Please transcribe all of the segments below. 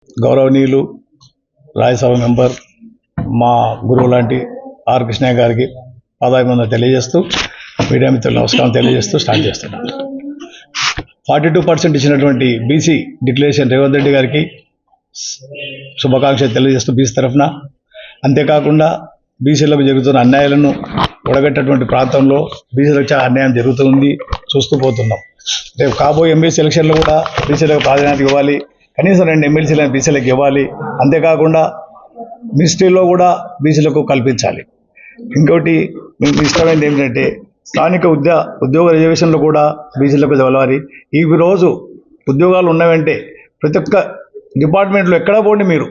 గౌరవనీయులు రాజ్యసభ మెంబర్ మా గురువు లాంటి ఆర్ కృష్ణయ్య గారికి పాదాభివందనం తెలియజేస్తూ మీడియా మిత్రులు నమస్కారం తెలియజేస్తూ స్టార్ట్ చేస్తున్నాను. 42% ఇచ్చినటువంటి బీసీ డిక్లరేషన్ రేవంత్ రెడ్డి గారికి శుభాకాంక్షలు తెలియజేస్తూ బీసీ తరఫున, అంతేకాకుండా బీసీలకు జరుగుతున్న అన్యాయాలను ఒడగట్టేటువంటి ప్రాంతంలో బీసీలకు చాలా అన్యాయం జరుగుతుంది, చూస్తూ పోతున్నాం. రేపు కాబోయే ఎంబీసీ ఎలక్షన్లో కూడా బీసీలకు ప్రాధాన్యత ఇవ్వాలి, కనీసం 2 ఎమ్మెల్సీలను బీసీలకు ఇవ్వాలి. అంతేకాకుండా మినిస్ట్రీలో కూడా బీసీలకు కల్పించాలి. ఇంకోటి మీకు ఇష్టమైనది ఏంటంటే స్థానిక ఉద్యోగ రిజర్వేషన్లు కూడా బీసీలకు తెలవాలి. ఈ రోజు ఉద్యోగాలు ఉన్నవంటే ప్రతి ఒక్క డిపార్ట్మెంట్లో ఎక్కడ పోండి మీరు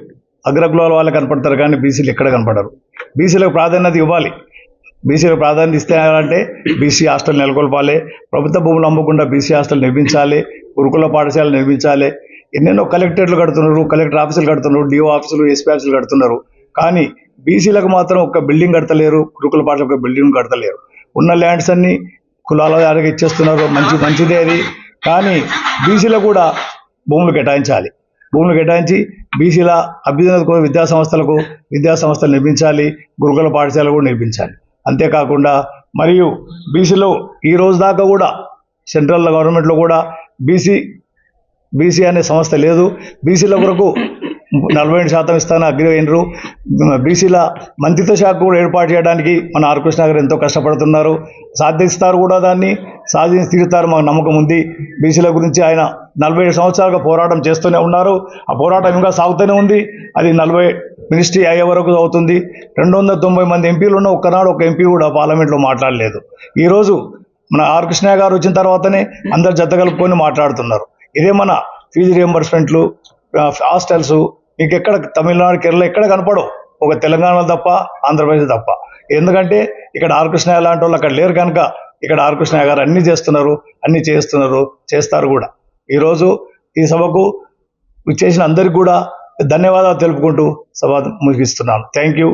అగ్రకులాల వాళ్ళు కనపడతారు, కానీ బీసీలు ఎక్కడ కనపడరు. బీసీలకు ప్రాధాన్యత ఇవ్వాలి. బీసీలకు ప్రాధాన్యత ఇస్తే అంటే బీసీ హాస్టల్ నెలకొల్పాలి, ప్రభుత్వ భూములు అమ్మకుండా బీసీ హాస్టల్ నిర్మించాలి, గురుకుల పాఠశాలలు నిర్మించాలి. ఎన్నెన్నో కలెక్టరేట్లు కడుతున్నారు, కలెక్టర్ ఆఫీసులు కడుతున్నారు, డిఓ ఆఫీసులు, ఎస్పీ ఆఫీసులు కడుతున్నారు. కానీ బీసీలకు మాత్రం ఒక బిల్డింగ్ కడతలేరు, గురుకుల పాఠశాల ఒక బిల్డింగ్ కడతలేరు. ఉన్న ల్యాండ్స్ అన్ని కులాల వారికి ఇచ్చేస్తున్నారు, మంచిదే అది. కానీ బీసీలకు కూడా భూములు కేటాయించాలి. భూములు కేటాయించి బీసీల అభ్యున్నత విద్యాసంస్థలు నిర్మించాలి, గురుకుల పాఠశాలలు కూడా నిర్మించాలి. అంతేకాకుండా మరియు బీసీలో ఈ రోజు దాకా కూడా సెంట్రల్ గవర్నమెంట్లో కూడా బీసీ అనే సంస్థ లేదు. బీసీల కొరకు 47% ఇస్తాను అగ్రి అయినరు. బీసీల మంత్రిత్వ శాఖ కూడా ఏర్పాటు చేయడానికి మన ఆర్ కృష్ణ గారు ఎంతో కష్టపడుతున్నారు. సాధిస్తారు కూడా, దాన్ని సాధించి తీరుతారు, మాకు నమ్మకం ఉంది. బీసీల గురించి ఆయన 47 సంవత్సరాలుగా పోరాటం చేస్తూనే ఉన్నారు. ఆ పోరాటం ఇంకా సాగుతూనే ఉంది. అది 40 మినిస్ట్రీ అయ్యే వరకు అవుతుంది. 290 మంది ఎంపీలు ఉన్న ఒక్కనాడు ఒక ఎంపీ కూడా పార్లమెంట్లో మాట్లాడలేదు. ఈరోజు మన ఆర్ కృష్ణ గారు వచ్చిన తర్వాతనే అందరు జత కలుపుకొని మాట్లాడుతున్నారు. ఇదే మన ఫీజు రియంబర్స్మెంట్లు, హాస్టల్స్ ఇంకెక్కడ తమిళనాడు, కేరళ ఎక్కడ కనపడవు, ఒక తెలంగాణలో తప్ప, ఆంధ్రప్రదేశ్ తప్ప. ఎందుకంటే ఇక్కడ ఆర్ కృష్ణయ్య లాంటి వాళ్ళు అక్కడ లేరు కనుక ఇక్కడ ఆర్ కృష్ణయ్య గారు అన్నీ చేస్తున్నారు, చేస్తారు కూడా. ఈరోజు ఈ సభకు చేసిన అందరికీ కూడా ధన్యవాదాలు తెలుపుకుంటూ సభ ముగిస్తున్నాను. Thank you.